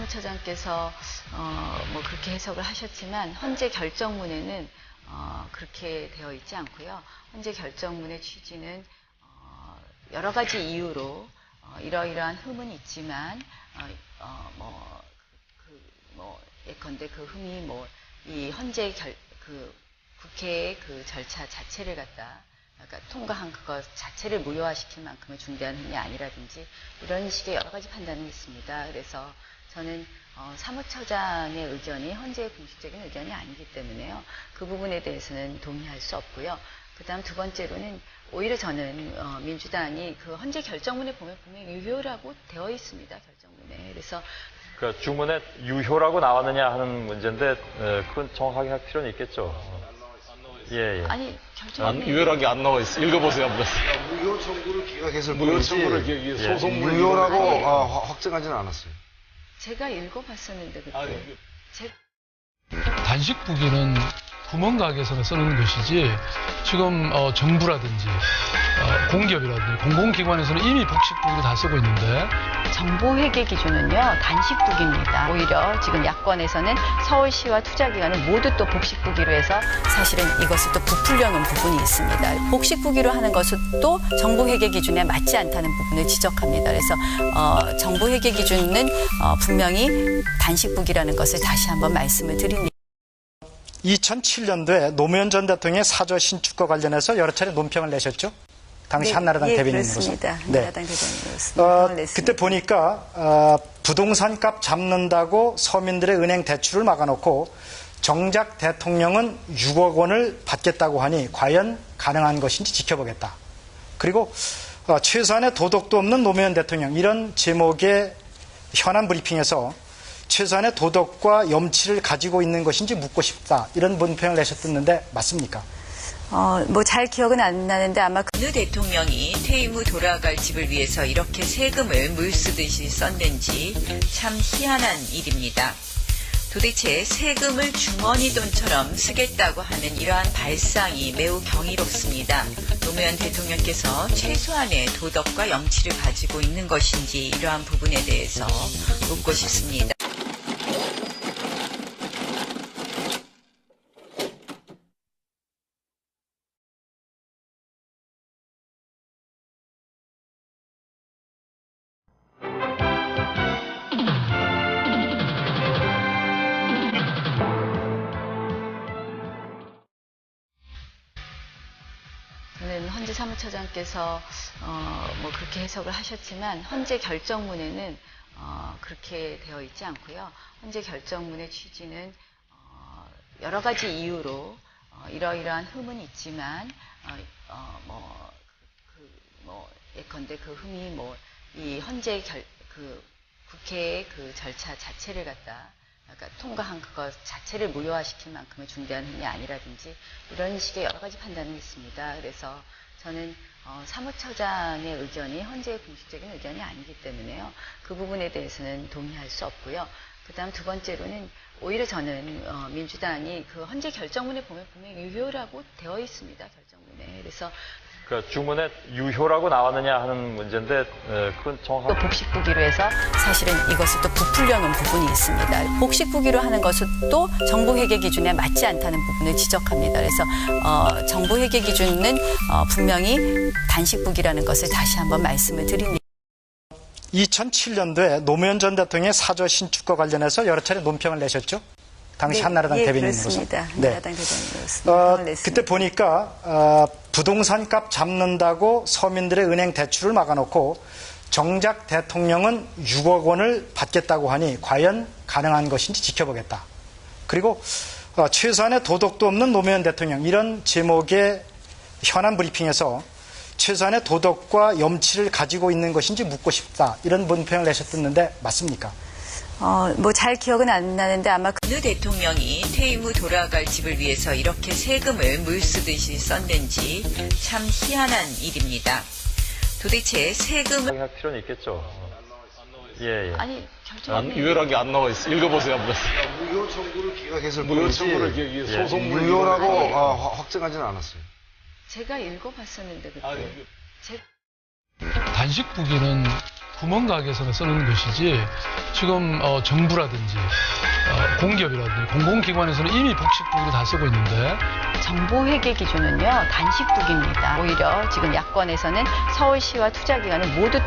사무처장께서 뭐 그렇게 해석을 하셨지만 헌재 결정문에는 그렇게 되어 있지 않고요. 헌재 결정문의 취지는 여러 가지 이유로 이러이러한 흠은 있지만 예컨대 그 흠이 이 헌재 국회의 그 절차 자체를 그러니까 통과한 그것 자체를 무효화시킬 만큼의 중대한 흠이 아니라든지 이런 식의 여러 가지 판단을 했습니다. 그래서 저는 사무처장의 의견이 헌재의 공식적인 의견이 아니기 때문에요. 그 부분에 대해서는 동의할 수 없고요. 그 다음 두 번째로는 오히려 저는 민주당이 그 헌재 결정문에 보면 분명히 유효라고 되어 있습니다. 결정문에. 그래서 그 주문에 유효라고 나왔느냐 하는 문제인데 그건 정확하게 할 필요는 있겠죠. 예. 아니 결정문에 유효하게 안 나와 있어. 읽어보세요 한번. 무효 청구를 기각했을 무효 뿐이지 청구를 소송을 유효라고 확정하지는 않았어요. 제가 읽어봤었는데 그때 단식부기는 구멍가게에서나 쓰는 것이지 지금 정부라든지 공기업이라든지 공공기관에서는 이미 복식부기를 다 쓰고 있는데 정보회계 기준은요 단식부기입니다. 오히려 지금 야권에서는 서울시와 투자기관을 모두 또 복식부기로 해서 사실은 이것을 또 부풀려 놓은 부분이 있습니다. 복식부기로 하는 것은 또 정보회계 기준에 맞지 않다는 부분을 지적합니다. 그래서 정보회계 기준은 분명히 단식부기라는 것을 다시 한번 말씀을 드립니다. 2007년도에 노무현 전 대통령의 사저 신축과 관련해서 여러 차례 논평을 내셨죠? 당시 한나라당 대변인으로서. 그렇습니다. 한나라당 대변인으로서. 그때 보니까 부동산 값 잡는다고 서민들의 은행 대출을 막아놓고 정작 대통령은 6억 원을 받겠다고 하니 과연 가능한 것인지 지켜보겠다. 그리고 최소한의 도덕도 없는 노무현 대통령, 이런 제목의 현안 브리핑에서 최소한의 도덕과 염치를 가지고 있는 것인지 묻고 싶다. 이런 논평을 내셨었는데 맞습니까? 잘 기억은 안 나는데 아마 어느 대통령이 퇴임 후 돌아갈 집을 위해서 이렇게 세금을 물 쓰듯이 썼는지 참 희한한 일입니다. 도대체 세금을 주머니 돈처럼 쓰겠다고 하는 이러한 발상이 매우 경이롭습니다. 노무현 대통령께서 최소한의 도덕과 염치를 가지고 있는 것인지 이러한 부분에 대해서 묻고 싶습니다. 저는 헌재 사무처장께서 뭐 그렇게 해석을 하셨지만 헌재 결정문에는 그렇게 되어 있지 않고요. 헌재 결정문의 취지는 여러 가지 이유로 이러이러한 흠은 있지만 예컨대 그 흠이 이 헌재 국회의 그 절차 자체를 그러니까 통과한 그것 자체를 무효화시킬 만큼의 중대한 흠이 아니라든지 이런 식의 여러 가지 판단을 했습니다. 그래서 저는 사무처장의 의견이 헌재의 공식적인 의견이 아니기 때문에요. 그 부분에 대해서는 동의할 수 없고요. 그 다음 두 번째로는 오히려 저는 민주당이 그 헌재 결정문에 보면 분명히 유효라고 되어 있습니다. 결정문에. 그래서 그 주문에 유효라고 나왔느냐 하는 문제인데 그건 정확하게 또 복식부기로 해서 사실은 이것을 또 부풀려 놓은 부분이 있습니다. 복식부기로 하는 것은 또 정보회계 기준에 맞지 않다는 부분을 지적합니다. 그래서 정보회계 기준은 분명히 단식부기라는 것을 다시 한번 말씀을 드립니다. 2007년도에 노무현 전 대통령의 사저 신축과 관련해서 여러 차례 논평을 내셨죠? 당시 한나라당 대변인으로서. 그렇습니다. 한나라당 대변인으로서. 그때 보니까 부동산 값 잡는다고 서민들의 은행 대출을 막아놓고 정작 대통령은 6억 원을 받겠다고 하니 과연 가능한 것인지 지켜보겠다. 그리고 최소한의 도덕도 없는 노무현 대통령, 이런 제목의 현안 브리핑에서 최소한의 도덕과 염치를 가지고 있는 것인지 묻고 싶다. 이런 논평을 내셨었는데 맞습니까? 잘 기억은 안 나는데 아마 어느 대통령이 퇴임 후 돌아갈 집을 위해서 이렇게 세금을 물 쓰듯이 썼는지 참 희한한 일입니다. 도대체 세금을 할 필요는 있겠죠. 예. 아니 결정문에 유효하게 안 나와 있어. 읽어보세요 한번. 무효 청구를 기각했을 무효 뿐이지 청구를 소송을 유효라고 확정하지는 않았어요. 제가 읽어봤었는데 그때 단식부기는 구멍가게에서는 쓰는 것이지 지금 정부라든지 공기업이라든지 공공기관에서는 이미 복식국으로 다 쓰고 있는데 정보회계 기준은요 단식국입니다. 오히려 지금 야권에서는 서울시와 투자기관을 모두